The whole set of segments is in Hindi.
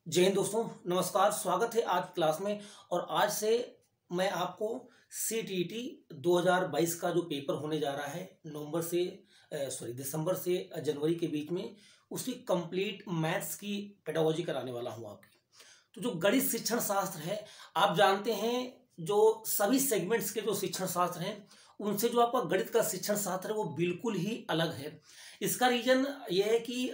जय हिंद दोस्तों, नमस्कार। स्वागत है आज क्लास में। और आज से मैं आपको CTET 2022 का जो पेपर होने जा रहा है दिसंबर से जनवरी के बीच में, उसकी कंप्लीट मैथ्स की पेडागोजी कराने वाला हूँ आपकी। तो जो गणित शिक्षण शास्त्र है, आप जानते हैं जो सभी सेगमेंट्स के जो शिक्षण शास्त्र हैं उनसे जो आपका गणित का शिक्षण शास्त्र है वो बिल्कुल ही अलग है। इसका रीजन ये है कि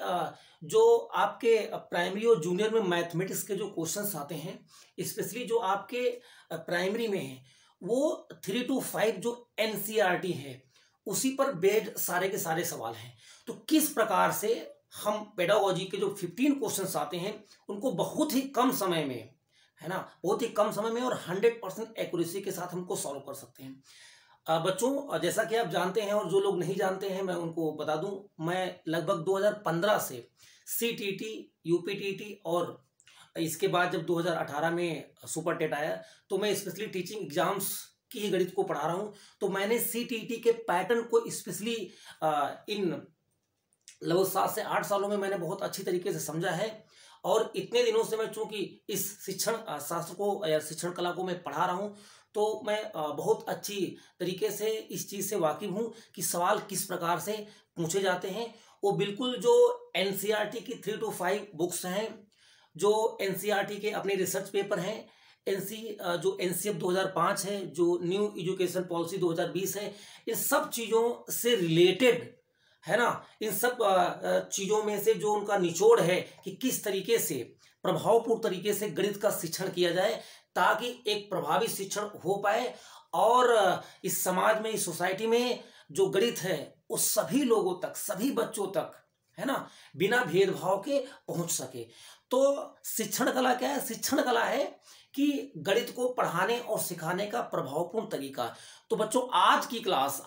जो आपके प्राइमरी और जूनियर में मैथमेटिक्स के जो क्वेश्चंस आते हैं, स्पेशली जो आपके प्राइमरी में है, वो 3 to 5 जो NCERT है उसी पर बेस्ड सारे के सारे सवाल हैं। तो किस प्रकार से हम पेडागोजी के जो 15 क्वेश्चंस आते हैं उनको बहुत ही कम समय में, है ना, बहुत ही कम समय में और 100% एक्यूरेसी के साथ हमको सॉल्व कर सकते हैं। बच्चों, जैसा कि आप जानते हैं और जो लोग नहीं जानते हैं मैं उनको बता दूं, मैं लगभग 2015 से CTET, UPTET और इसके बाद जब 2018 में सुपर टेट आया तो मैं स्पेशली टीचिंग एग्जाम्स की ही गणित को पढ़ा रहा हूं। तो मैंने CTET के पैटर्न को स्पेशली इन लगभग 7 से 8 सालों में मैंने बहुत अच्छी तरीके से समझा है। और इतने दिनों से मैं चूंकि इस शिक्षण शास्त्र को या शिक्षण कला को मैं पढ़ा रहा हूँ तो मैं बहुत अच्छी तरीके से इस चीज़ से वाकिफ हूँ कि सवाल किस प्रकार से पूछे जाते हैं। वो बिल्कुल जो NCERT की 3 to 5 बुक्स हैं, जो NCERT के अपने रिसर्च पेपर हैं, जो NCF 2005 है, जो न्यू एजुकेशन पॉलिसी 2020 है, इन सब चीज़ों से रिलेटेड, है ना, इन सब चीज़ों में से जो उनका निचोड़ है कि किस तरीके से प्रभावपूर्ण तरीके से गणित का शिक्षण किया जाए ताकि एक प्रभावी शिक्षण हो पाए और इस समाज में, इस सोसाइटी में जो गणित है वो सभी लोगों तक, सभी बच्चों तक, है ना, बिना भेदभाव के पहुंच सके। तो शिक्षण कला क्या है? शिक्षण कला है कि गणित को पढ़ाने और सिखाने का प्रभावपूर्ण तरीका। तो बच्चों, आज की क्लास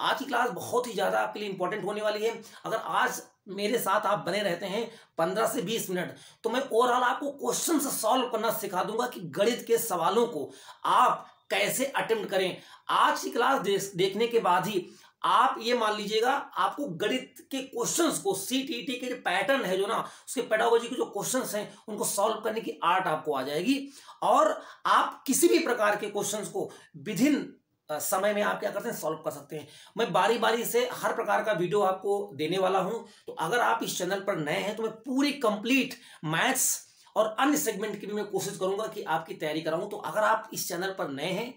बहुत ही ज़्यादा आपके लिए इंपॉर्टेंट होने वाली है। अगर आज मेरे साथ आप बने रहते हैं 15 से 20 मिनट तो मैं ओवरऑल आपको क्वेश्चन सॉल्व करना सिखा दूंगा कि गणित के सवालों को आप कैसे अटेम्प्ट करें। आज की क्लास देखने के बाद ही आप ये मान लीजिएगा आपको गणित के क्वेश्चंस को, CTET के जो पैटर्न है, जो ना उसके पेडागोजी के जो क्वेश्चंस हैं उनको सॉल्व करने की आर्ट आपको आ जाएगी और आप किसी भी प्रकार के क्वेश्चंस को विदिन समय में आप क्या करते हैं, सॉल्व कर सकते हैं। मैं बारी बारी से हर प्रकार का वीडियो आपको देने वाला हूं। तो अगर आप इस चैनल पर नए हैं तो मैं पूरी कंप्लीट मैथ्स और अन्य सेगमेंट की भी मैं कोशिश करूंगा कि आपकी तैयारी कराऊं। तो अगर आप इस चैनल पर नए हैं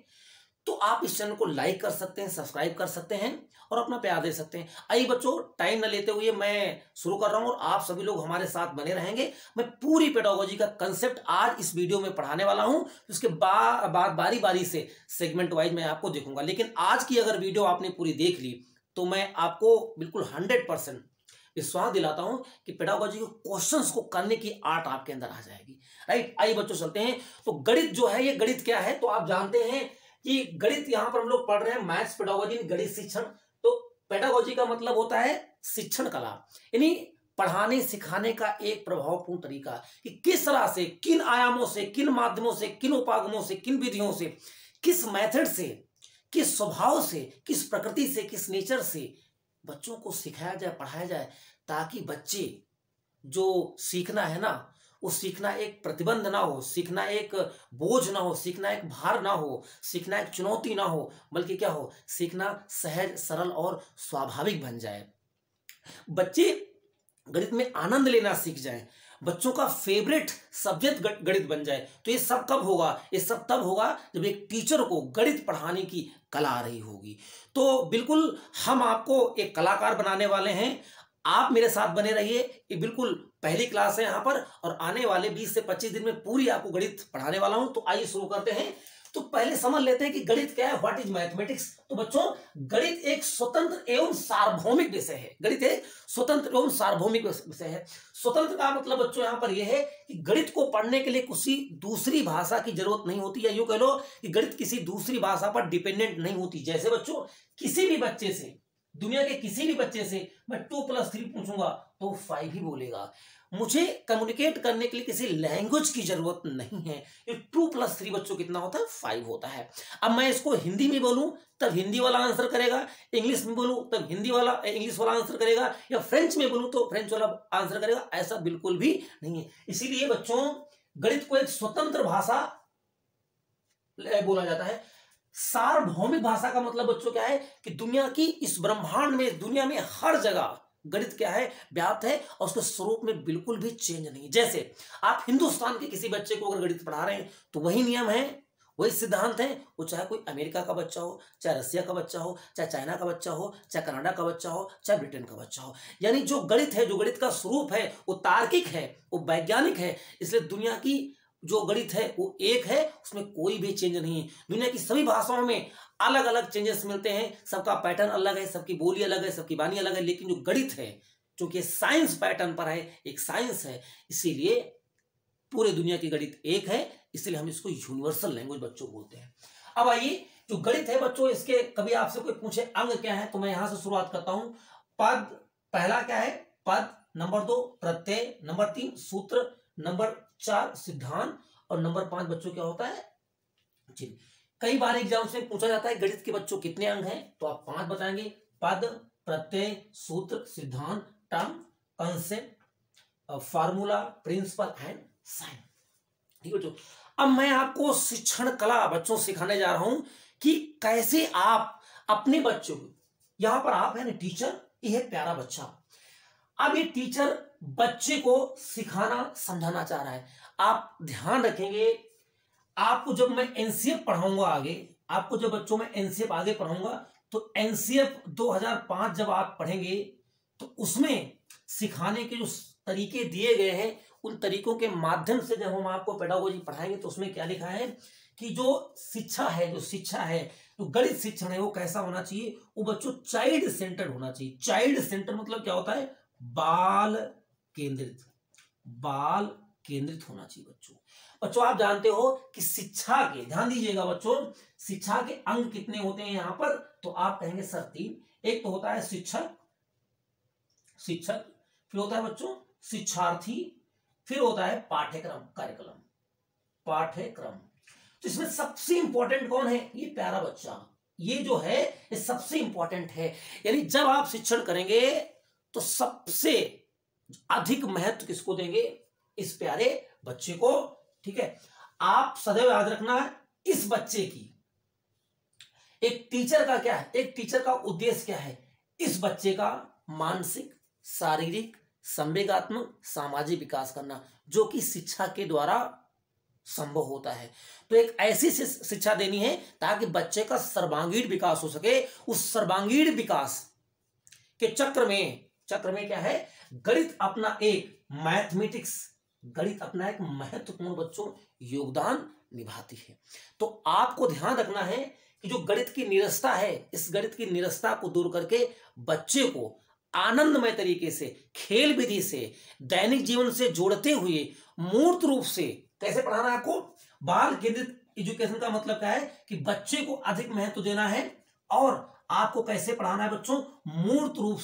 तो आप इस चैनल को लाइक कर सकते हैं, सब्सक्राइब कर सकते हैं और अपना प्यार दे सकते हैं। आइए बच्चों, टाइम न लेते हुए मैं शुरू कर रहा हूं और आप सभी लोग हमारे साथ बने रहेंगे। मैं पूरी पेडागोजी का कंसेप्ट आज इस वीडियो में पढ़ाने वाला हूं। उसके बाद बारी बारी से सेगमेंट वाइज मैं आपको देखूंगा। लेकिन आज की अगर वीडियो आपने पूरी देख ली तो मैं आपको बिल्कुल 100% विश्वास दिलाता हूं कि पेडागोजी के क्वेश्चंस को करने की आर्ट आपके अंदर आ जाएगी। राइट, आइए बच्चों चलते हैं। तो गणित जो है, ये गणित क्या है? तो आप जानते हैं कि गणित यहां पर हम लोग पढ़ रहे हैं मैथ्स पेडागोजी, गणित शिक्षण। तो पेडागोजी का मतलब होता है शिक्षण कला, यानी पढ़ाने सिखाने का एक प्रभावपूर्ण तरीका कि किस तरह से, किन आयामों से, किन माध्यमों से, किन उपागमों से, किन विधियों से, किस मेथड से, किस स्वभाव से, किस प्रकृति से, किस नेचर से बच्चों को सिखाया जाए, पढ़ाया जाए, ताकि बच्चे जो सीखना है ना, वो सीखना एक प्रतिबंध ना हो, सीखना एक बोझ ना हो, सीखना एक भार ना हो, सीखना एक चुनौती ना हो, बल्कि क्या हो, सीखना सहज, सरल और स्वाभाविक बन जाए। बच्चे गणित में आनंद लेना सीख जाएं, बच्चों का फेवरेट सब्जेक्ट गणित बन जाए। तो ये सब कब होगा? ये सब तब होगा जब एक टीचर को गणित पढ़ाने की कला आ रही होगी। तो बिल्कुल हम आपको एक कलाकार बनाने वाले हैं। आप मेरे साथ बने रहिए। ये बिल्कुल पहली क्लास है यहाँ पर और आने वाले 20 से 25 दिन में पूरी आपको गणित पढ़ाने वाला हूं। तो आइए शुरू करते हैं। तो पहले समझ लेते हैं कि गणित क्या है, व्हाट इज मैथमेटिक्स। तो बच्चों, गणित एक स्वतंत्र एवं सार्वभौमिक विषय है। गणित एक स्वतंत्र एवं सार्वभौमिक विषय है। स्वतंत्र का मतलब बच्चों यहाँ पर यह है कि गणित को पढ़ने के लिए किसी दूसरी भाषा की जरूरत नहीं होती, या यूं कह लो कि गणित किसी दूसरी भाषा पर डिपेंडेंट नहीं होती। जैसे बच्चों, किसी भी बच्चे से, दुनिया के किसी भी बच्चे से मैं 2+3 पूछूंगा तो 5 ही बोलेगा। मुझे कम्युनिकेट करने के लिए किसी लैंग्वेज की जरूरत नहीं है। ये 2+3 बच्चों कितना होता है? 5 होता है। अब मैं इसको हिंदी में बोलूं तब हिंदी वाला आंसर करेगा, इंग्लिश में बोलूं तब इंग्लिश वाला आंसर करेगा, या फ्रेंच में बोलूं तो फ्रेंच वाला आंसर करेगा। ऐसा बिल्कुल भी नहीं है। इसीलिए बच्चों, गणित को एक स्वतंत्र भाषा बोला जाता है। सार्वभौमिक भाषा का मतलब बच्चों क्या है कि दुनिया की इस ब्रह्मांड में, दुनिया में हर जगह गणित क्या है, व्याप्त है और उसके स्वरूप में बिल्कुल भी चेंज नहीं। जैसे आप हिंदुस्तान के किसी बच्चे को अगर गणित पढ़ा रहे हैं तो वही नियम है, वही सिद्धांत है, वो चाहे कोई अमेरिका का बच्चा हो, चाहे रसिया का बच्चा हो, चाहे चाइना का बच्चा हो, चाहे कनाडा का बच्चा हो, चाहे ब्रिटेन का बच्चा हो। यानी जो गणित है, जो गणित का स्वरूप है, वो तार्किक है, वो वैज्ञानिक है। इसलिए दुनिया की जो गणित है वो एक है, उसमें कोई भी चेंज नहीं है। दुनिया की सभी भाषाओं में अलग अलग चेंजेस मिलते हैं, सबका पैटर्न अलग है, सबकी बोली अलग है, सबकी वाणी अलग है, लेकिन जो गणित है क्योंकि साइंस पैटर्न पर है, एक साइंस है, इसीलिए पूरे दुनिया की गणित एक है, इसलिए हम इसको यूनिवर्सल लैंग्वेज बच्चों बोलते हैं। अब आइए, जो गणित है बच्चों, इसके कभी आपसे कोई पूछे अंग क्या है तो मैं यहां से शुरुआत करता हूं। पद पहला क्या है, पद। नंबर 2 प्रत्यय, नंबर 3 सूत्र, नंबर 4 सिद्धांत और नंबर 5 बच्चों क्या होता है, चिन्ह। कई बार एग्जाम से पूछा जाता है गणित के बच्चों कितने अंग हैं, तो आप 5 बताएंगे। पद, प्रत्यय, सूत्र, सिद्धांत, term, concept, formula, principle and sign. ठीक है बच्चों, अब मैं आपको शिक्षण कला बच्चों सिखाने जा रहा हूं कि कैसे आप अपने बच्चों को, यहां पर आप है ना टीचर, ये है प्यारा बच्चा। अब ये टीचर बच्चे को सिखाना समझाना चाह रहा है। आप ध्यान रखेंगे, आपको जब मैं एनसीएफ पढ़ाऊंगा आगे, आपको जब बच्चों में एनसीएफ आगे पढ़ाऊंगा तो एनसीएफ 2005 जब आप पढ़ेंगे तो उसमें सिखाने के जो तरीके दिए गए हैं, उन तरीकों के माध्यम से जब हम आपको पेडागोजी पढ़ाएंगे तो उसमें क्या लिखा है कि जो शिक्षा है, जो गणित शिक्षण है वो कैसा होना चाहिए, वो बच्चों चाइल्ड सेंटर्ड होना चाहिए। चाइल्ड सेंटर मतलब क्या होता है, बाल केंद्रित, बाल केंद्रित होना चाहिए बच्चों। बच्चों आप जानते हो कि शिक्षा के, ध्यान दीजिएगा बच्चों, शिक्षा के अंग कितने होते हैं यहां पर, तो आप कहेंगे सर 3। एक तो होता है शिक्षक, फिर होता है बच्चों शिक्षार्थी, फिर होता है पाठ्यक्रम, कार्यक्रम, पाठ्यक्रम। तो इसमें सबसे इंपॉर्टेंट कौन है, ये प्यारा बच्चा, ये जो है ये सबसे इंपॉर्टेंट है। यानी जब आप शिक्षण करेंगे तो सबसे अधिक महत्व किसको देंगे, इस प्यारे बच्चे को। ठीक है, आप सदैव याद रखना इस बच्चे की, एक टीचर का क्या है, एक टीचर का उद्देश्य क्या है, इस बच्चे का मानसिक, शारीरिक, संवेगात्मक, सामाजिक विकास करना, जो कि शिक्षा के द्वारा संभव होता है। तो एक ऐसी शिक्षा देनी है ताकि बच्चे का सर्वांगीण विकास हो सके। उस सर्वांगीण विकास के चक्र में क्या है, गणित अपना एक मैथमेटिक्स, गणित अपना एक महत्वपूर्ण बच्चों योगदान निभाती है। तो आपको ध्यान रखना है कि जो गणित की निरस्ता है, इस गणित की निरस्ता को दूर करके बच्चे को आनंदमय तरीके से, खेल विधि से, दैनिक जीवन से जोड़ते हुए मूर्त रूप से कैसे पढ़ाना है आपको। बाल केंद्रित एजुकेशन का मतलब क्या है कि बच्चे को अधिक महत्व देना है और आपको कैसे पढ़ाना है बच्चों, मूर्त रूप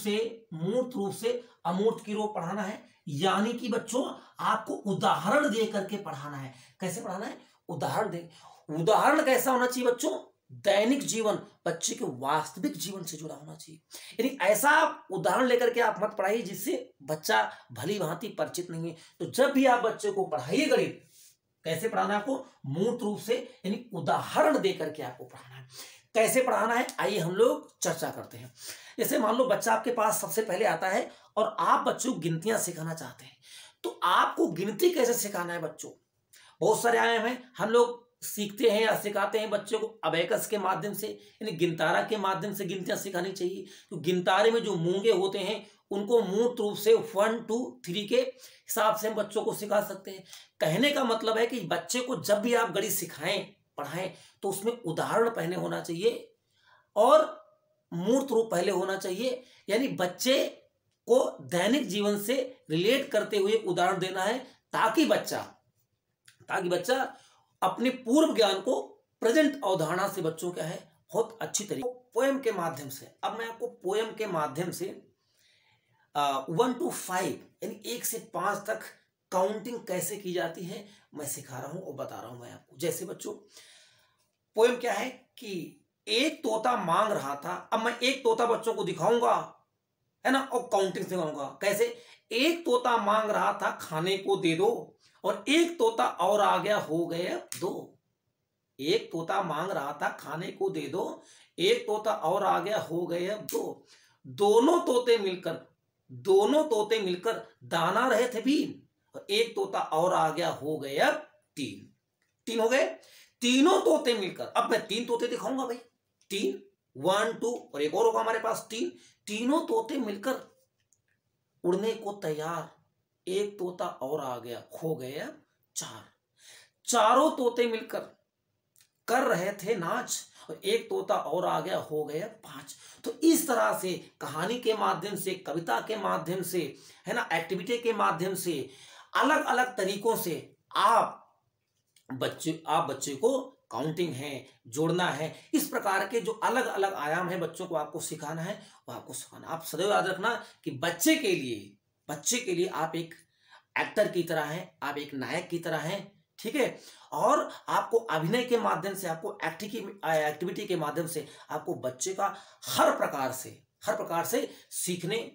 से अमूर्त की ओर पढ़ाना है। यानी कि बच्चों आपको उदाहरण दे करके पढ़ाना है। कैसे पढ़ाना है, उदाहरण दे। उदाहरण कैसा होना चाहिए बच्चों, दैनिक जीवन, बच्चे के वास्तविक जीवन से जुड़ा होना चाहिए। यानी ऐसा उदाहरण लेकर के आप मत पढ़ाइए जिससे बच्चा भली भांति परिचित नहीं है। तो जब भी आप बच्चे को पढ़ाइए गणित, कैसे पढ़ाना है आपको, मूर्त रूप से, यानी उदाहरण देकर के आपको पढ़ाना है। कैसे पढ़ाना है, आइए हम लोग चर्चा करते हैं। जैसे मान लो बच्चा आपके पास सबसे पहले आता है और आप बच्चों को गिनतियां सिखाना चाहते हैं, तो आपको गिनती कैसे सिखाना है बच्चों। बहुत सारे आए हैं, हम लोग सीखते हैं या सिखाते हैं बच्चों को अबेकस के माध्यम से, यानी गिनतारा के माध्यम से गिनतियां सिखानी चाहिए। तो गिनतारे में जो मूंगे होते हैं उनको मूर्त रूप से 1 2 3 के हिसाब से हम बच्चों को सिखा सकते हैं। कहने का मतलब है कि बच्चे को जब भी आप गणित सिखाएं, पढ़ाएं, तो उसमें उदाहरण पहले होना चाहिए और मूर्त रूप पहले होना चाहिए। यानी बच्चे को दैनिक जीवन से रिलेट करते हुए उदाहरण देना है ताकि बच्चा अपने पूर्व ज्ञान को प्रेजेंट अवधारणा से बच्चों क्या है बहुत अच्छी तरीके पोएम के माध्यम से। अब मैं आपको पोएम के माध्यम से 1 to 5 यानी 1 से 5 तक काउंटिंग कैसे की जाती है मैं सिखा रहा हूं और बता रहा हूं मैं आपको। जैसे बच्चों पोएम क्या है कि एक तोता मांग रहा था। अब मैं एक तोता बच्चों को दिखाऊंगा, है ना, और काउंटिंग से कहूंगा। कैसे? एक तोता मांग रहा था खाने को दे दो, और एक तोता और आ गया हो गए दो। एक तोता मांग रहा था खाने को दे दो, एक तोता और आ गया हो गए अब दो। दोनों तोते मिलकर दाना रहे थे बीन, और एक तोता और आ गया हो गए अब तीन। तीन हो गए। तीनों तोते मिलकर, अब मैं तीन तोते दिखाऊंगा भाई, तीन, 1 2 और एक और होगा हमारे पास तीन। तीनों तोते मिलकर उड़ने को तैयार, एक तोता और आ गया हो गए अब चार। चारों तोते मिलकर कर रहे थे नाच, और एक तोता और आ गया हो गया 5। तो इस तरह से कहानी के माध्यम से, कविता के माध्यम से, है ना, एक्टिविटी के माध्यम से, अलग अलग तरीकों से आप बच्चे को काउंटिंग है, जोड़ना है, इस प्रकार के जो अलग अलग आयाम है बच्चों को आपको सिखाना है, वो आपको सिखाना। आप सदैव याद रखना कि बच्चे के लिए आप एक एक्टर की तरह हैं, आप एक नायक की तरह हैं, ठीक है। और आपको अभिनय के माध्यम से, आपको एक्टिविटी के माध्यम से आपको बच्चे का हर प्रकार से सीखने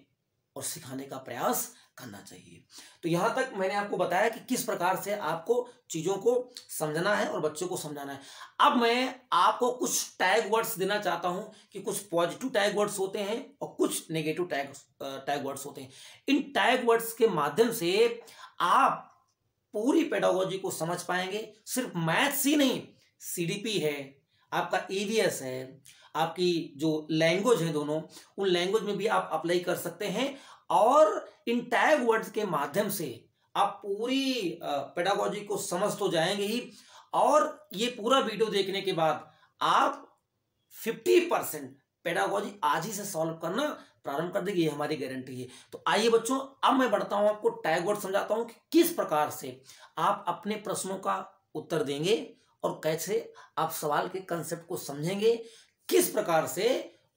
और सिखाने का प्रयास करना चाहिए। तो यहां तक मैंने आपको बताया कि किस प्रकार से आपको चीजों को समझना है और बच्चों को समझाना है। अब मैं आपको कुछ टैग वर्ड्स देना चाहता हूं कि कुछ पॉजिटिव टैग वर्ड्स होते हैं और कुछ नेगेटिव टैग वर्ड्स होते हैं। इन टैग वर्ड्स के माध्यम से आप पूरी पेडागोजी को समझ पाएंगे। सिर्फ मैथ्स ही नहीं, सीडीपी है, आपका ईवीएस है, आपकी जो लैंग्वेज है दोनों, उन लैंग्वेज में भी आप अप्लाई कर सकते हैं। और इन टैग वर्ड्स के माध्यम से आप पूरी पेडागोजी को समझ तो जाएंगे ही, और ये पूरा वीडियो देखने के बाद आप 50% पेडागोजी आज ही से सॉल्व करना प्रारंभ कर देंगे, ये हमारी गारंटी है। तो आइए बच्चों, अब मैं बढ़ता हूं, आपको टैग वर्ड समझाता हूं कि किस प्रकार से आप अपने प्रश्नों का उत्तर देंगे और कैसे आप सवाल के कंसेप्ट को समझेंगे, किस प्रकार से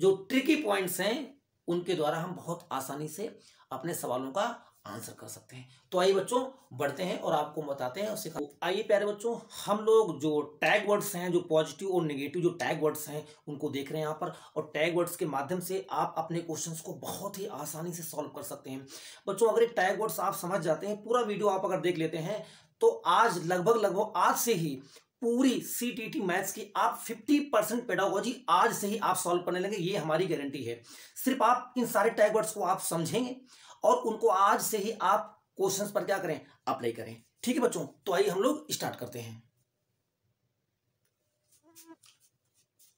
जो ट्रिकी पॉइंट्स हैं उनके द्वारा हम बहुत आसानी से अपने सवालों का आंसर कर सकते हैं। तो आइए बच्चों, बढ़ते हैं और आपको बताते हैं और सिखाते। आइए प्यारे बच्चों, हम लोग जो टैग वर्ड्स हैं, जो पॉजिटिव और नेगेटिव जो टैग वर्ड्स हैं, उनको देख रहे हैं यहाँ पर। और टैग वर्ड्स के माध्यम से आप अपने क्वेश्चंस को बहुत ही आसानी से सॉल्व कर सकते हैं। बच्चों, अगर टैग वर्ड्स आप समझ जाते हैं, पूरा वीडियो आप अगर देख लेते हैं, तो आज लगभग आज से ही पूरी सीटीटी मैथ्स की आप 50% पेडागोजी आज से ही आप सॉल्व करने लगे, ये हमारी गारंटी है। सिर्फ आप इन सारे टैग वर्ड्स को आप समझेंगे और उनको आज से ही आप क्वेश्चंस पर क्या करें, अप्लाई करें। ठीक है बच्चों, तो आइए हम लोग स्टार्ट करते हैं।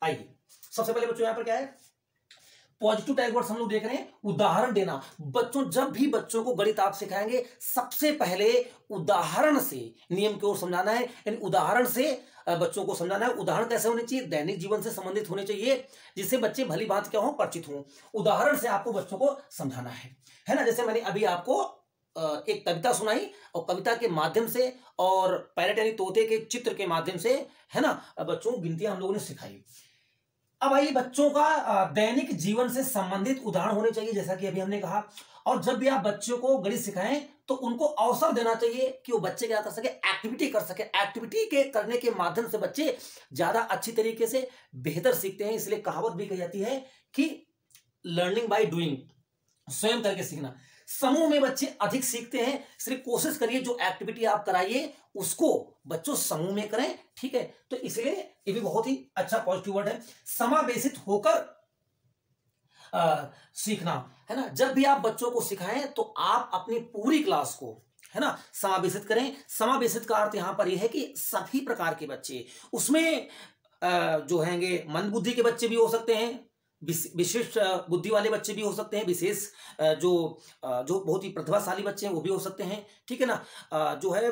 आइए, सबसे पहले बच्चों यहां पर क्या है, पॉजिटिव टैग वर्ड्स हम लोग देख रहे हैं। उदाहरण देना। बच्चों, जब भी बच्चों को गणित आप सिखाएंगे, सबसे पहले उदाहरण से नियम की ओर समझाना है, यानी उदाहरण से बच्चों को समझाना है। उदाहरण कैसे होने चाहिए, दैनिक जीवन से संबंधित होने चाहिए, जिससे बच्चे भली बात क्या हो, परिचित हों। उदाहरण से आपको बच्चों को समझाना है ना। जैसे मैंने अभी आपको एक कविता सुनाई, और कविता के माध्यम से और पैरेट यानी तोते के चित्र के माध्यम से, है ना, बच्चों गिनतियां हम लोगों ने सिखाई। अब आइए, बच्चों का दैनिक जीवन से संबंधित उदाहरण होने चाहिए, जैसा कि अभी हमने कहा। और जब भी आप बच्चों को गणित सिखाएं, तो उनको अवसर देना चाहिए कि वो बच्चे क्या कर सके, एक्टिविटी कर सके। एक्टिविटी के करने के माध्यम से बच्चे ज्यादा अच्छी तरीके से बेहतर सीखते हैं। इसलिए कहावत भी कही जाती है कि लर्निंग बाय डूइंग, स्वयं करके सीखना। समूह में बच्चे अधिक सीखते हैं, इसलिए कोशिश करिए जो एक्टिविटी आप कराइए उसको बच्चों समूह में करें। ठीक है, तो इसलिए ये भी बहुत ही अच्छा पॉजिटिव वर्ड है, समावेशित होकर सीखना, है ना। जब भी आप बच्चों को सिखाएं, तो आप अपनी पूरी क्लास को, है ना, समावेशित करें। समावेशित का अर्थ यहां पर यह है कि सभी प्रकार के बच्चे उसमें जो हैंगे, मंद बुद्धि के बच्चे भी हो सकते हैं, विशिष्ट बुद्धि वाले बच्चे भी हो सकते हैं, विशेष जो बहुत ही प्रतिभाशाली बच्चे हैं वो भी हो सकते हैं। ठीक है ना, जो है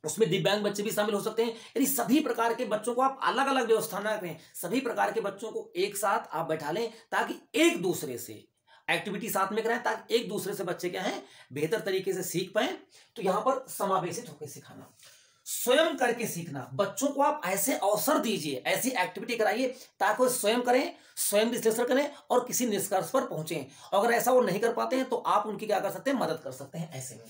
उसमें दिव्यांग बच्चे भी शामिल हो सकते हैं। यानी सभी प्रकार के बच्चों को आप अलग अलग व्यवस्था न करें, सभी प्रकार के बच्चों को एक साथ आप बैठा लें, ताकि एक दूसरे से एक्टिविटी साथ में कराएं, ताकि एक दूसरे से बच्चे क्या है, बेहतर तरीके से सीख पाए। तो यहां पर समावेशित होकर सिखाना, स्वयं करके सीखना। बच्चों को आप ऐसे अवसर दीजिए, ऐसी एक्टिविटी कराइए ताकि वो स्वयं करें, स्वयं विश्लेषण करें और किसी निष्कर्ष पर पहुंचे। अगर ऐसा वो नहीं कर पाते हैं, तो आप उनकी क्या कर सकते हैं, मदद कर सकते हैं ऐसे में।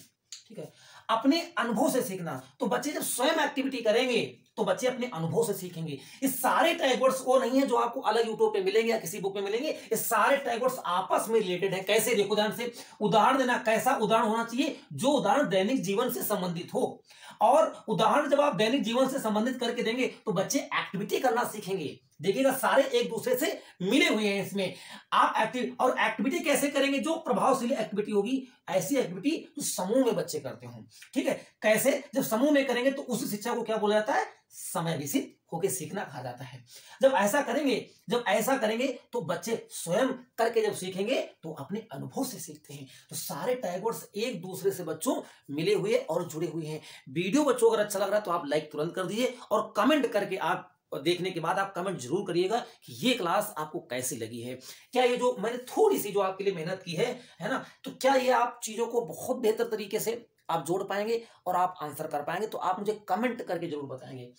ठीक है, अपने अनुभव से सीखना। तो बच्चे जब स्वयं एक्टिविटी करेंगे तो बच्चे अपने अनुभव से सीखेंगे। इस सारे टैग वर्ड्स वो नहीं है जो आपको अलग यूट्यूब पे मिलेंगे या किसी बुक में मिलेंगे। ये सारे टैग वर्ड्स आपस में रिलेटेड है। कैसे? देखो ध्यान से, उदाहरण देना। कैसा उदाहरण होना चाहिए? जो उदाहरण दैनिक जीवन से संबंधित हो। और उदाहरण जब आप दैनिक जीवन से संबंधित करके देंगे तो बच्चे एक्टिविटी करना सीखेंगे। देखिएगा सारे एक दूसरे से मिले हुए हैं इसमें। आप एक्टिविटी कैसे करेंगे? जो प्रभावशाली एक्टिविटी होगी, ऐसी एक्टिविटी जो समूह में बच्चे करते हो। ठीक है? कैसे? जब समूह में करेंगे तो उस शिक्षा को क्या बोला जाता है? समय विशिष्ट होकर सीखना कहा जाता है। जब ऐसा करेंगे तो बच्चे स्वयं करके जब सीखेंगे तो अपने अनुभव से सीखते हैं। तो सारे टैग वर्ड्स एक दूसरे से बच्चों मिले हुए और जुड़े हुए हैं। वीडियो बच्चों अगर अच्छा लग रहा है तो आप लाइक तुरंत कर दीजिए और कमेंट करके आप देखने के बाद आप कमेंट जरूर करिएगा कि ये क्लास आपको कैसी लगी है। क्या ये जो मैंने थोड़ी सी जो आपके लिए मेहनत की है ना, तो क्या ये आप चीजों को बहुत बेहतर तरीके से आप जोड़ पाएंगे और आप आंसर कर पाएंगे? तो आप मुझे कमेंट करके जरूर बताएंगे।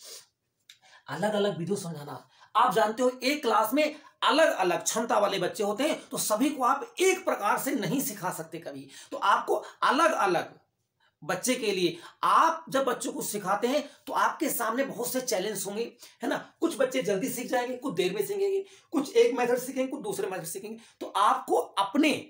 अलग अलग वीडियो समझाना, आप जानते हो एक क्लास में अलग अलग क्षमता वाले बच्चे होते हैं, तो सभी को आप एक प्रकार से नहीं सिखा सकते कभी। तो आपको अलग अलग बच्चे के लिए आप जब बच्चों को सिखाते हैं तो आपके सामने बहुत से चैलेंज होंगे, है ना। कुछ बच्चे जल्दी सीख जाएंगे, कुछ देर में सीखेंगे, कुछ एक मेथड सीखेंगे, कुछ दूसरे मेथड सीखेंगे। तो आपको अपने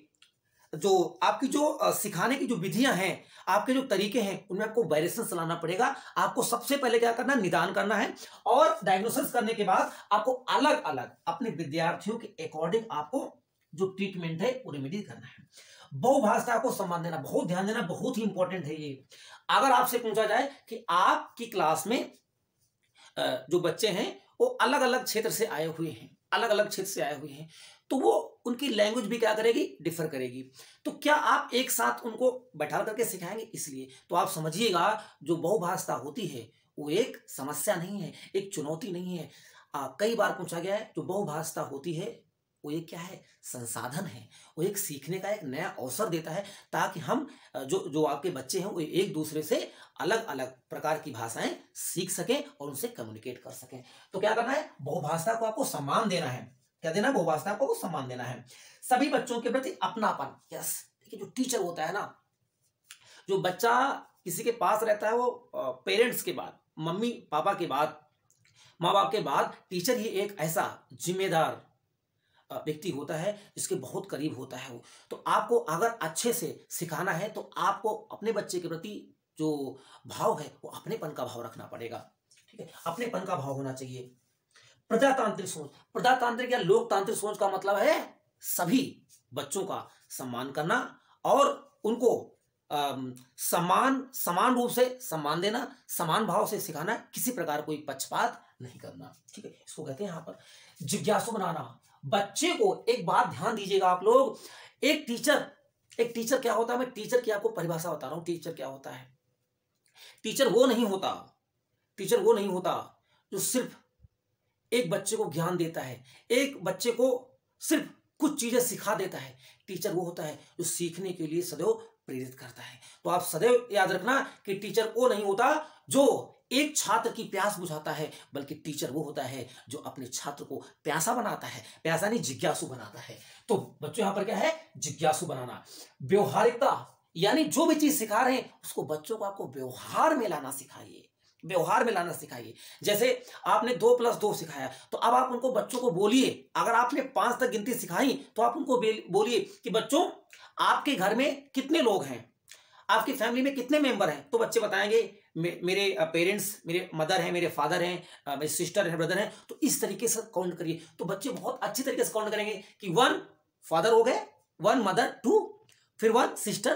जो आपकी जो सिखाने की जो विधियां हैं, आपके जो तरीके हैं, उनमें आपको वेरिएशन लाना पड़ेगा। आपको सबसे पहले क्या करना है? निदान करना है और डायग्नोसिस करने के बाद आपको अलग अलग अपने विद्यार्थियों के अकॉर्डिंग आपको जो ट्रीटमेंट है वो रेमेडी करना है। बहुभाषा को सम्मान देना, बहुत ध्यान देना, बहुत ही इंपॉर्टेंट है ये। अगर आपसे पूछा जाए कि आपकी क्लास में जो बच्चे हैं वो अलग अलग क्षेत्र से आए हुए हैं, तो वो उनकी लैंग्वेज भी क्या करेगी? डिफर करेगी। तो क्या आप एक साथ उनको बैठा करके सिखाएंगे? इसलिए तो आप समझिएगा, जो बहुभाषा होती है वो एक समस्या नहीं है, एक चुनौती नहीं है। कई बार पूछा गया है, जो बहुभाषा होती है वो एक क्या है? संसाधन है। वो एक सीखने का एक नया अवसर देता है, ताकि हम जो आपके बच्चे हैं वो एक दूसरे से अलग अलग प्रकार की भाषाएं सीख सकें और उनसे कम्युनिकेट कर सकें। तो क्या करना है? बहुभाषा को आपको सम्मान देना है। क्या देना? बहुभाषा को सम्मान देना है। सभी बच्चों के प्रति अपनापन। यस, देखिए जो टीचर होता है ना, जो बच्चा किसी के पास रहता है वो पेरेंट्स के बाद, मम्मी पापा के बाद, माँ बाप के बाद टीचर ही एक ऐसा जिम्मेदार व्यक्ति होता है जिसके बहुत करीब होता है वो। तो आपको अगर अच्छे से सिखाना है तो आपको अपने बच्चे के प्रति जो भाव है वो अपनेपन का भाव रखना पड़ेगा। ठीक है? अपनेपन का भाव होना चाहिए। प्रजातांत्रिक सोच, प्रजातांत्रिक या लोकतांत्रिक सोच का मतलब है सभी बच्चों का सम्मान करना और उनको समान रूप से सम्मान देना, समान भाव से सिखाना, किसी प्रकार कोई पक्षपात नहीं करना। ठीक है? इसको कहते हैं यहाँ पर जिज्ञासु बनाना। बच्चे को एक बात ध्यान दीजिएगा आप लोग, एक टीचर क्या होता है? मैं टीचर की आपको परिभाषा बता रहा हूं। टीचर क्या होता है? टीचर वो नहीं होता जो सिर्फ एक बच्चे को ज्ञान देता है, एक बच्चे को सिर्फ कुछ चीजें सिखा देता है। टीचर वो होता है जो सीखने के लिए सदैव प्रेरित करता है। तो आप सदैव याद रखना कि टीचर वो नहीं होता जो एक छात्र की प्यास बुझाता है, बल्कि टीचर वो होता है जो अपने छात्र को प्यासा बनाता है, प्यासा नहीं जिज्ञासु बनाता है। तो बच्चों यहां पर क्या है? जिज्ञासु बनाना। व्यवहारिकता, यानी जो भी चीज सिखा रहे हैं उसको बच्चों को आपको व्यवहार में लाना सिखाइए। जैसे आपने 2 + 2 सिखाया, तो अब आप उनको बच्चों को बोलिए। अगर आपने 5 तक गिनती सिखाई तो आप उनको बोलिए कि बच्चों आपके घर में कितने लोग हैं, आपकी फैमिली में कितने मेंबर हैं। तो बच्चे बताएंगे मेरे पेरेंट्स, मेरे मदर हैं, मेरे फादर हैं, मेरे सिस्टर हैं, ब्रदर हैं। तो इस तरीके से काउंट करिए। तो बच्चे बहुत अच्छी तरीके से काउंट करेंगे कि 1 फादर हो गए, 1 मदर, 2, फिर 1 सिस्टर,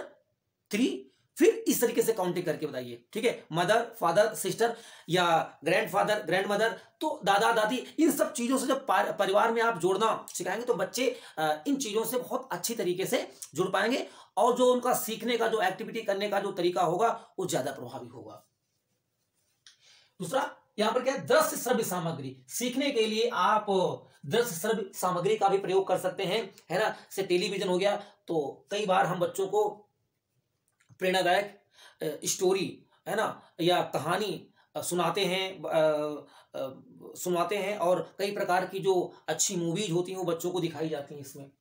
3, फिर इस तरीके से काउंटिंग करके बताइए। ठीक है? मदर, फादर, सिस्टर या ग्रैंडफादर, ग्रैंडमदर, तो दादा दादी, इन सब चीजों से जब परिवार में आप जोड़ना सिखाएंगे तो बच्चे इन चीजों से बहुत अच्छी तरीके से जुड़ पाएंगे और जो उनका सीखने का, जो एक्टिविटी करने का जो तरीका होगा वो ज्यादा प्रभावी होगा। दूसरा यहां पर क्या है? दृश्य श्रव्य सामग्री। सीखने के लिए आप दृश्य श्रव्य सामग्री का भी प्रयोग कर सकते हैं, है ना। से टेलीविजन हो गया, तो कई बार हम बच्चों को प्रेरणादायक स्टोरी, है ना, या कहानी सुनाते हैं और कई प्रकार की जो अच्छी मूवीज होती हैं वो बच्चों को दिखाई जाती हैं इसमें।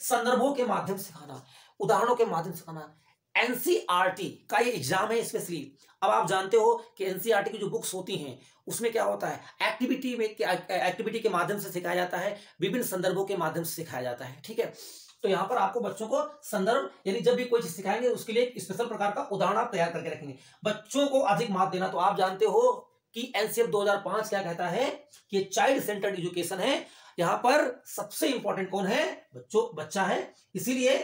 संदर्भों के माध्यम से सिखाना, उदाहरणों के माध्यम से सिखाना। एनसीईआरटी का ये एग्जाम है स्पेशली। अब आप जानते हो कि एनसीईआरटी की जो बुक्स होती हैं उसमें क्या होता है, एक्टिविटी के माध्यम से सिखाया जाता है, विभिन्न संदर्भों के माध्यम से सिखाया जाता है। ठीक है, तो यहाँ पर आपको बच्चों को संदर्भ यानी जब भी कोई चीज सिखाएंगे उसके लिए एक स्पेशल प्रकार का उदाहरण आप तैयार करके रखेंगे। बच्चों को अधिक मार्क्स देना, तो आप जानते हो कि एनसीएफ 2005 क्या कहता है कि चाइल्ड सेंटर्ड एजुकेशन है। यहां पर सबसे इंपॉर्टेंट कौन है, बच्चा है। इसीलिए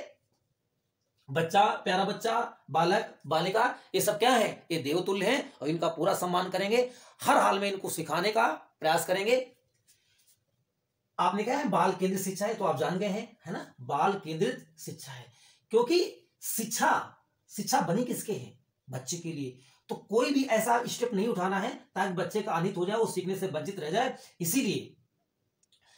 बच्चा, प्यारा बच्चा, बालक, बालिका, ये सब क्या है, ये देवतुल्य हैं और इनका पूरा सम्मान करेंगे। हर हाल में इनको सिखाने का प्रयास करेंगे। आपने कहा है बाल केंद्रित शिक्षा है, तो आप जान गए हैं, है ना, बाल केंद्रित शिक्षा है, क्योंकि शिक्षा बनी किसके है, बच्चे के लिए। तो कोई भी ऐसा स्टेप नहीं उठाना है ताकि बच्चे का अनित हो जाए, वो सीखने से वंचित रह जाए। इसीलिए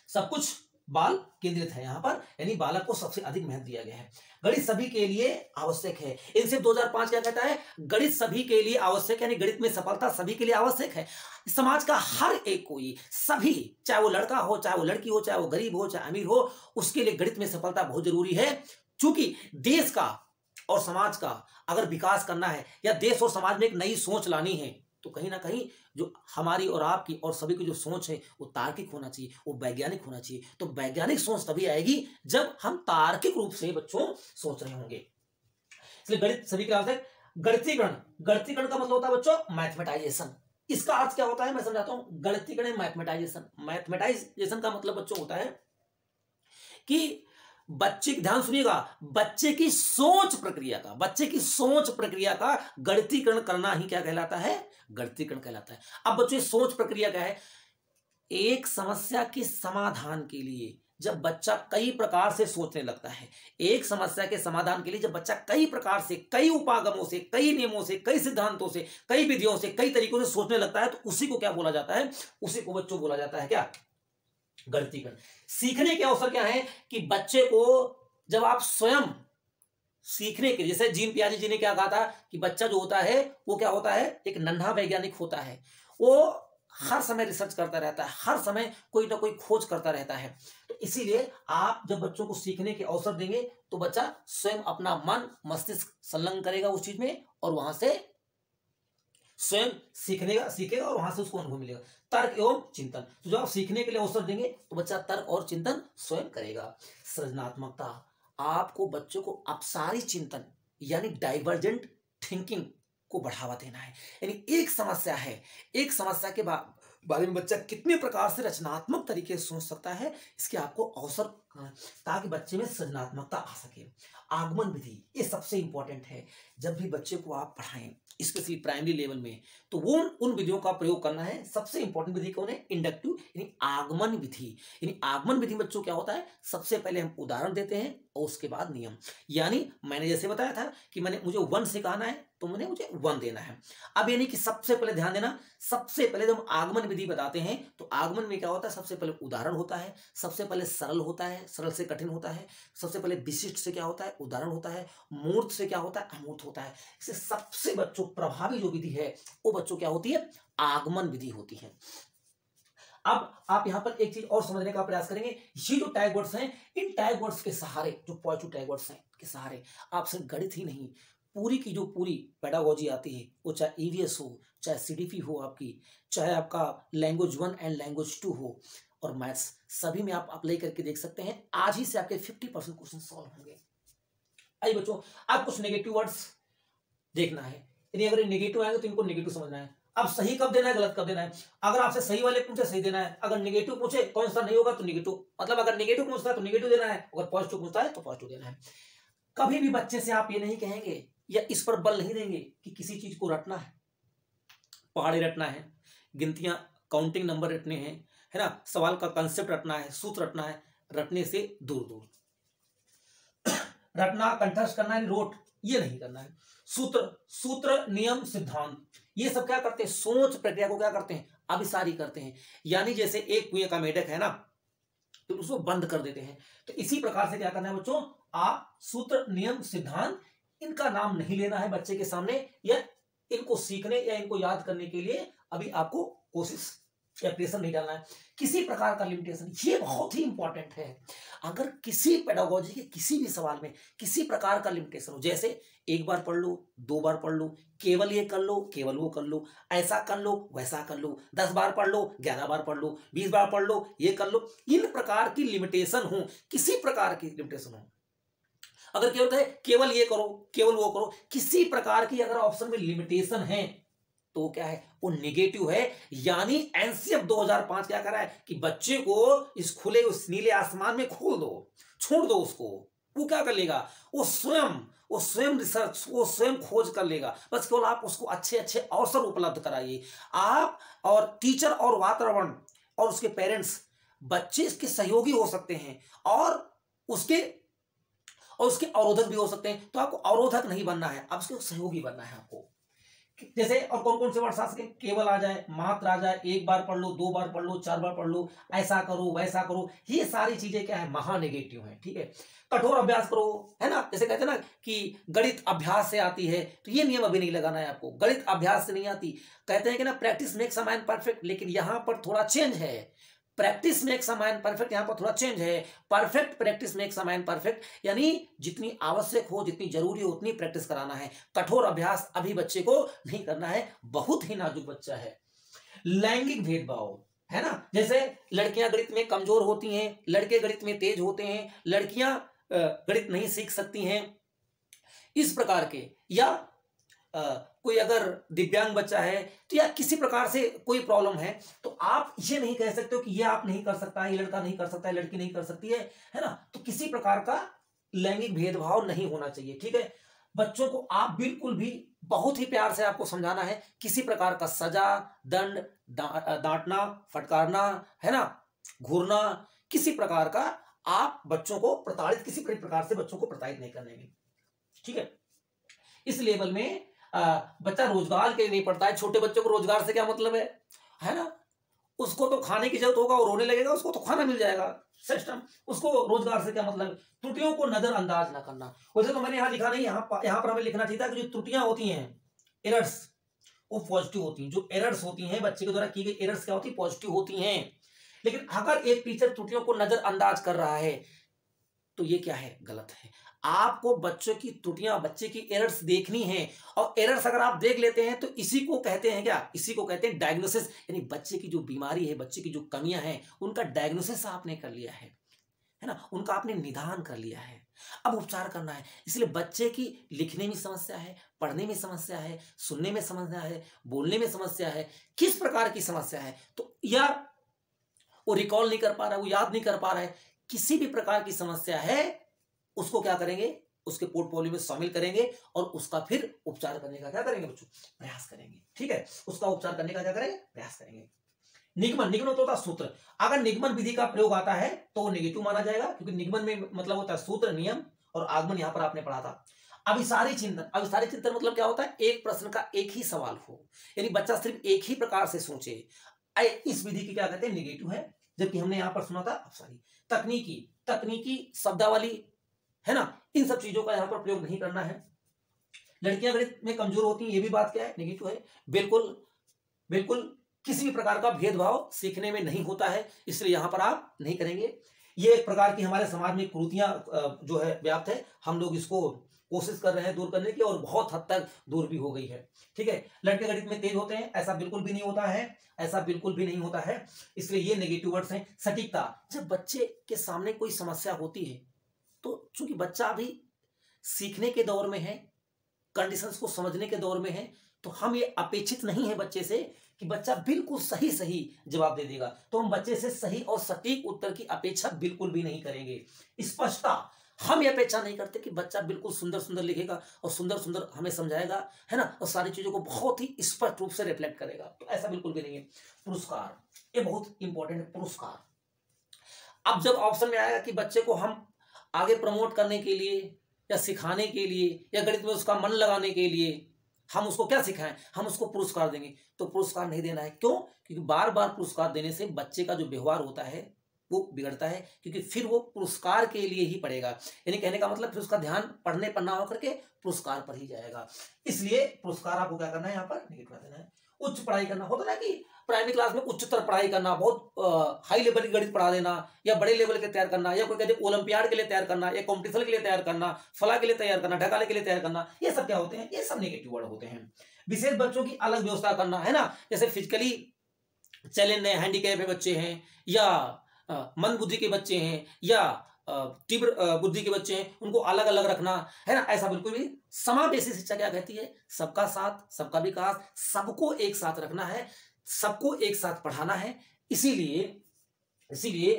सब कुछ बाल केंद्रित है यहां पर, यानी बालक को सबसे अधिक महत्व दिया गया है। गणित सभी के लिए आवश्यक है। इनसे 2005 क्या कहता है, गणित सभी के लिए आवश्यक, यानी गणित में सफलता सभी के लिए आवश्यक है। समाज का हर एक कोई, सभी, चाहे वो लड़का हो, चाहे वो लड़की हो, चाहे वो गरीब हो, चाहे अमीर हो, उसके लिए गणित में सफलता बहुत जरूरी है। क्योंकि देश का और समाज का अगर विकास करना है या देश और समाज में एक नई सोच लानी है, तो कहीं ना कहीं जो हमारी और आपकी और सभी की जो सोच है वो तार्किक होना चाहिए, वो वैज्ञानिक होना चाहिए। तो वैज्ञानिक सोच तभी आएगी जब हम तार्किक रूप से बच्चों सोच रहे होंगे। इसलिए गणित सभी के आवश्यक। गणितीकरण का मतलब होता है बच्चों मैथमेटाइजेशन। इसका अर्थ क्या होता है मैं समझाता हूं। गणितीकरण मैथमेटाइजेशन का मतलब बच्चों होता है कि बच्चे, ध्यान सुनिएगा, बच्चे की सोच प्रक्रिया का गणितीकरण करना ही क्या कहलाता है, गणितीकरण कहलाता है। अब बच्चों ये सोच प्रक्रिया क्या है, एक समस्या के समाधान के लिए जब बच्चा कई प्रकार से सोचने लगता है, एक समस्या के समाधान के लिए जब बच्चा कई प्रकार से, कई उपागमों से, कई नियमों से, कई सिद्धांतों से, कई विधियों से, कई तरीकों से सोचने लगता है, तो उसी को क्या बोला जाता है, उसी को बच्चों बोला जाता है क्या, गणितीकरण। सीखने के अवसर क्या है कि बच्चे को जब आप स्वयं सीखने के, जैसे जीन पियाजे जी ने क्या कहा था कि बच्चा जो होता है वो क्या होता है, एक नन्हा वैज्ञानिक होता है। वो हर समय रिसर्च करता रहता है, हर समय कोई ना कोई खोज करता रहता है। तो इसीलिए आप जब बच्चों को सीखने के अवसर देंगे तो बच्चा स्वयं अपना मन मस्तिष्क संलग्न करेगा उस चीज में और वहां से स्वयं सीखेगा और वहां से उसको अनुभव मिलेगा। तर्क एवं चिंतन, तो जब आप सीखने के लिए अवसर देंगे तो बच्चा तर्क और चिंतन स्वयं करेगा। सृजनात्मकता, आपको बच्चों को अपसारी चिंतन यानी डाइवर्जेंट थिंकिंग को बढ़ावा देना है। यानी एक समस्या है, एक समस्या के बारे में बच्चा कितने प्रकार से रचनात्मक तरीके से सोच सकता है, इसके आपको अवसर, ताकि बच्चे में सृजनात्मकता आ सके। आगमन विधि, ये सबसे इंपॉर्टेंट है। जब भी बच्चे को आप पढ़ाएं स्पेशली प्राइमरी लेवल में, तो वो उन विधियों का प्रयोग करना है। सबसे इंपॉर्टेंट विधि कौन है, इंडक्टिव यानी आगमन विधि। यानी आगमन विधि बच्चों क्या होता है, सबसे पहले हम उदाहरण देते हैं और उसके बाद नियम। यानी मैंने जैसे बताया था कि मुझे 1 सिखाना है तो मुझे 1 देना है। अब यानी कि सबसे पहले ध्यान देना, सबसे पहले जब हम आगमन विधि बताते हैं तो आगमन में क्या होता है, सबसे पहले उदाहरण होता है, सबसे पहले सरल होता है, सरल से कठिन होता है, सबसे पहले विशिष्ट से क्या होता है, उदाहरण होता है, मूर्त से क्या होता है, अमूर्त होता है। इससे सबसे बच्चों प्रभावी जो विधि है वो बच्चों क्या होती है, आगमन विधि होती है। अब आप यहां पर एक चीज और समझने का प्रयास करेंगे, ये जो टैग वर्ड्स हैं, इन टैग वर्ड्स के सहारे, जो पॉजिटिव टैग वर्ड्स हैं के सहारे आप सिर्फ गणित ही नहीं, पूरी की जो पूरी पेडागोजी आती है, वो चाहे ईवीएस हो, चाहे सीडीपी हो आपकी, चाहे आपका लैंग्वेज 1 एंड लैंग्वेज 2 हो, और मैथ्स, सभी में आप अप्लाई करके देख सकते हैं। आज ही से आपके 50% क्वेश्चन सॉल्व होंगे। आइए बच्चों, आप कुछ नेगेटिव वर्ड्स देखना है, यानी अगर नेगेटिव आएंगे तो इनको नेगेटिव समझना है। अब सही कब देना है, गलत कब देना है। अगर आपसे सही वाले पूछे सही देना है, अगर नेगेटिव पूछे कौन सा नहीं होगा तो नेगेटिव, मतलब अगर नेगेटिव पूछता है तो नेगेटिव देना है, अगर पॉजिटिव पूछता है तो पॉजिटिव देना है। कभी भी बच्चे से आप ये नहीं कहेंगे या इस पर बल नहीं देंगे कि किसी चीज को रटना है, पहाड़े रटना है, गिनतियां काउंटिंग नंबर रटने हैं, है ना, सवाल का कंसेप्ट रटना है, सूत्र रटना है। रटने से दूर दूर, रटना कंठस्थ करना है, रोट ये नहीं करना है। सूत्र नियम सिद्धांत ये सब क्या करते हैं, सोच प्रक्रिया को क्या करते हैं, अभिसारी करते हैं। यानी जैसे एक कुएं का मेढक है ना, तो उसको बंद कर देते हैं। तो इसी प्रकार से क्या करना है बच्चों, आप सूत्र नियम सिद्धांत इनका नाम नहीं लेना है बच्चे के सामने, या इनको सीखने या इनको याद करने के लिए अभी आपको कोशिश या प्रेशर नहीं डालना है, किसी प्रकार का लिमिटेशन, ये बहुत ही इंपॉर्टेंट है। अगर किसी पेडागोजी के किसी भी सवाल में किसी प्रकार का लिमिटेशन हो, जैसे एक बार पढ़ लो, 2 बार पढ़ लो, केवल ये कर लो, केवल वो कर लो, ऐसा कर लो, वैसा कर लो, 10 बार पढ़ लो, 11 बार पढ़ लो, 20 बार पढ़ लो, ये कर लो, इन प्रकार की लिमिटेशन हो, किसी प्रकार की लिमिटेशन हो, अगर केवल है केवल ये करो, केवल वो करो, किसी प्रकार की अगर ऑप्शन में लिमिटेशन है तो क्या है, वो नेगेटिव है। यानी एनसीएफ 2005 क्या कर रहा है कि बच्चे को इस खुले उस नीले आसमान में खोल दो, छोड़ दो उसको, वो क्या कर लेगा, वो स्वयं रिसर्च, वो स्वयं खोज कर लेगा। बस केवल आप उसको अच्छे अच्छे अवसर उपलब्ध कराइए। आप और टीचर और वातावरण और उसके पेरेंट्स, बच्चे इसके सहयोगी हो सकते हैं और उसके अवरोधक भी हो सकते हैं। तो आपको अवरोधक नहीं बनना है, आप उसके सहयोगी बनना है आपको। जैसे और कौन कौन से वर्ड्स आ सके, केवल आ जाए, मात्र आ जाए, एक बार पढ़ लो, 2 बार पढ़ लो, 4 बार पढ़ लो, ऐसा करो, वैसा करो, ये सारी चीजें क्या है, महा नेगेटिव है। ठीक है, कठोर अभ्यास करो, है ना, जैसे कहते हैं ना कि गणित अभ्यास से आती है, तो ये नियम अभी नहीं लगाना है आपको, गणित अभ्यास से नहीं आती। कहते हैं कि ना practice makes a man perfect, लेकिन यहां पर थोड़ा चेंज है, practice makes a man perfect, यहां पर थोड़ा चेंज है, perfect practice makes a man perfect, यानी जितनी आवश्यक हो, जितनी जरूरी हो उतनी प्रैक्टिस कराना है। कठोर अभ्यास अभी बच्चे को नहीं करना है, बहुत ही नाजुक बच्चा है। लैंगिक भेदभाव, है ना, जैसे लड़कियां गणित में कमजोर होती हैं, लड़के गणित में तेज होते हैं, लड़कियां गणित नहीं सीख सकती हैं, इस प्रकार के, या कोई अगर दिव्यांग बच्चा है तो या किसी प्रकार से कोई प्रॉब्लम है, तो आप ये नहीं कह सकते हो कि ये आप नहीं कर सकता है, ये लड़का नहीं कर सकता है, लड़की नहीं कर सकती है ना। तो किसी प्रकार का लैंगिक भेदभाव नहीं होना चाहिए। ठीक है, बच्चों को आप बिल्कुल भी बहुत ही प्यार से आपको समझाना है, किसी प्रकार का सजा, दंड, डांटना, फटकारना, है ना, घूरना, किसी प्रकार का आप बच्चों को प्रताड़ित, किसी प्रकार से बच्चों को प्रताड़ित नहीं करने में। ठीक है, इस लेवल में बच्चा रोजगार के लिए नहीं पढ़ता है। छोटे बच्चों को रोजगार से क्या मतलब है ना, उसको तो खाने की जरूरत होगा, वो रोने लगेगा, उसको तो खाना मिल जाएगा, सिस्टम, उसको रोजगार से क्या मतलब। त्रुटियों को नजरअंदाज ना करना, वैसे तो मैंने यहाँ लिखा नहीं, यहाँ पर हमें लिखना चाहिए था कि जो त्रुटियां होती हैं, एरर्स, वो पॉजिटिव होती हैं। जो एरर्स होती हैं बच्चे के द्वारा की गई एरर्स क्या होती है, पॉजिटिव होती हैं। लेकिन अगर एक टीचर त्रुटियों को नजरअंदाज कर रहा है तो ये क्या है, गलत है। आपको बच्चों की त्रुटियां, बच्चे की एरर्स देखनी है, और एरर्स अगर आप देख लेते हैं तो इसी को कहते हैं क्या, इसी को कहते हैं डायग्नोसिस। यानी बच्चे की जो बीमारी है, बच्चे की जो कमियां हैं, उनका डायग्नोसिस आपने कर लिया है ना, उनका आपने निदान कर लिया है, अब उपचार करना है। इसलिए बच्चे की लिखने में समस्या है, पढ़ने में समस्या है, सुनने में समस्या है, बोलने में समस्या है, किस प्रकार की समस्या है, तो या वो रिकॉल नहीं कर पा रहा है, वो याद नहीं कर पा रहा है, किसी भी प्रकार की समस्या है, उसको क्या करेंगे, उसके पोर्टफोलियो में शामिल करेंगे और उसका फिर उपचार करने का क्या करेंगे बच्चों, प्रयास करेंगे। ठीक है, उसका उपचार करने का क्या करेंगे, प्रयास करेंगे। निगमन, निगमन तो होता है सूत्र, अगर निगमन विधि का प्रयोग आता है तो वो नेगेटिव माना जाएगा, क्योंकि निगमन में मतलब होता है सूत्र, नियम और आगमन, यहां पर आपने पढ़ा था। अभिसारी चिंतन, अभिसारी चिंतन मतलब क्या होता है, एक प्रश्न का एक ही सवाल हो, यानी बच्चा सिर्फ एक ही प्रकार से सोचे, इस विधि की क्या कहते हैं, नेगेटिव है। जबकि हमने यहां पर सुना था अभिसारी। तकनीकी, तकनीकी शब्दावली, है ना, इन सब चीजों का यहां पर प्रयोग नहीं करना है। लड़कियां गणित में कमजोर होती हैं, ये भी बात क्या है, नेगेटिव है। बिल्कुल बिल्कुल किसी भी प्रकार का भेदभाव सीखने में नहीं होता है, इसलिए यहां पर आप नहीं करेंगे। ये एक प्रकार की हमारे समाज में कुरीतियां जो है व्याप्त है, हम लोग इसको कोशिश कर रहे हैं दूर करने की, और बहुत हद तक दूर भी हो गई है। ठीक है, लड़के गणित में तेज होते हैं, ऐसा बिल्कुल भी नहीं होता है, ऐसा बिल्कुल भी नहीं होता है, इसलिए ये नेगेटिव वर्ड्स हैं। सटीकता, जब बच्चे के सामने कोई समस्या होती है तो चूंकि बच्चा अभी सीखने के दौर में है, कंडीशंस को समझने के दौर में है, तो हम ये अपेक्षित नहीं है बच्चे से कि बच्चा बिल्कुल सही सही जवाब दे देगा, तो हम बच्चे से सही और सटीक उत्तर की अपेक्षा बिल्कुल भी नहीं करेंगे। स्पष्टता, हम ये अपेक्षा नहीं करते कि बच्चा बिल्कुल सुंदर सुंदर लिखेगा और सुंदर सुंदर हमें समझाएगा, है ना, और सारी चीजों को बहुत ही स्पष्ट रूप से रिफ्लेक्ट करेगा, तो ऐसा बिल्कुल भी नहीं है। पुरस्कार, ये बहुत इंपॉर्टेंट है, पुरस्कार। अब जब ऑप्शन में आएगा कि बच्चे को हम आगे प्रमोट करने के लिए या सिखाने के लिए या गणित में उसका मन लगाने के लिए हम उसको क्या सिखाएं, हम उसको पुरस्कार देंगे, तो पुरस्कार नहीं देना है। क्यों, क्योंकि बार बार पुरस्कार देने से बच्चे का जो व्यवहार होता है वो बिगड़ता है, क्योंकि फिर वो पुरस्कार के लिए ही पढ़ेगा। यानी कहने का मतलब फिर उसका ध्यान पढ़ने पर ना होकर के पुरस्कार पर ही जाएगा। इसलिए पुरस्कार आपको क्या करना है, यहाँ पर नेगेटिव देना है। उच्च पढ़ाई करना होता ना कि प्राइमरी क्लास में उच्चतर पढ़ाई करना, बहुत हाई लेवल की गणित पढ़ा देना, या बड़े लेवल के तैयार करना, या कोई कहते हैं ओलंपियाड के लिए तैयार करना, या कॉम्पिटिशन के लिए तैयार करना, फला के लिए तैयार करना, ढकाले के लिए तैयार करना, ये सब क्या होते हैं? ये सब नेगेटिव वर्ड होते हैं। विशेष बच्चों की अलग व्यवस्था करना, है ना, जैसे फिजिकली चैलेंज है, हैंडीकैप है बच्चे हैं, या मंद बुद्धि के बच्चे हैं, या तीव्र बुद्धि के बच्चे हैं, उनको अलग अलग रखना, है ना, ऐसा बिल्कुल भी। समावेशी शिक्षा क्या कहती है? सबका साथ, सबका विकास, सबको एक साथ रखना है, सबको एक साथ पढ़ाना है। इसीलिए इसीलिए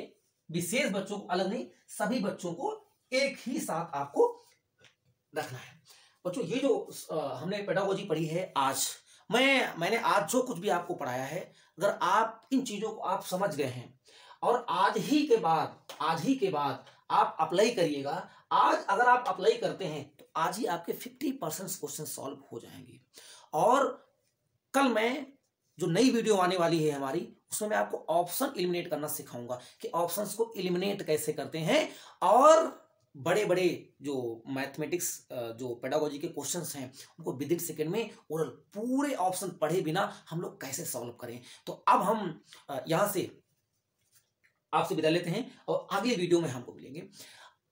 विशेष बच्चों को अलग नहीं, सभी बच्चों को एक ही साथ आपको रखना है। बच्चों ये जो हमने पेडागोजी पढ़ी है आज, मैंने आज जो कुछ भी आपको पढ़ाया है, अगर आप इन चीजों को आप समझ गए हैं और आज ही के बाद आप अप्लाई करिएगा, आज अगर आप अप्लाई करते हैं तो आज ही आपके 50% क्वेश्चन सॉल्व हो जाएंगे। और कल मैं जो नई वीडियो आने वाली है हमारी, उसमें मैं आपको ऑप्शन एलिमिनेट करना सिखाऊंगा कि ऑप्शंस को एलिमिनेट कैसे करते हैं, और बड़े बड़े जो मैथमेटिक्स जो पेडागोजी के क्वेश्चंस हैं उनको विद इन सेकेंड में ओरल पूरे ऑप्शन पढ़े बिना हम लोग कैसे सॉल्व करें। तो अब हम यहां से आपसे विदा लेते हैं और अगले वीडियो में हमको मिलेंगे।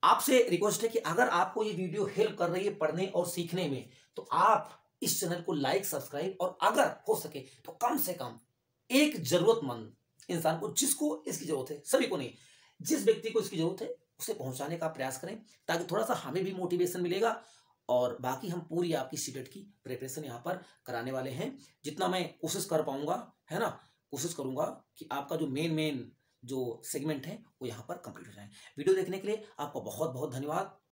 आपसे रिक्वेस्ट है कि अगर आपको ये वीडियो हेल्प कर रही है पढ़ने और सीखने में, तो आप इस चैनल को लाइक, सब्सक्राइब, और अगर हो सके तो कम से कम एक जरूरतमंद इंसान को, जिसको इसकी जरूरत है, सभी को नहीं, जिस व्यक्ति को इसकी जरूरत है उसे पहुंचाने का प्रयास करें, ताकि थोड़ा सा हमें भी मोटिवेशन मिलेगा। और बाकी हम पूरी आपकी सीटेट की प्रिपरेशन यहाँ पर कराने वाले हैं। जितना मैं कोशिश कर पाऊंगा, है ना, कोशिश करूंगा कि आपका जो मेन जो सेगमेंट है वो यहाँ पर कंप्लीट हो जाए। वीडियो देखने के लिए आपका बहुत बहुत धन्यवाद।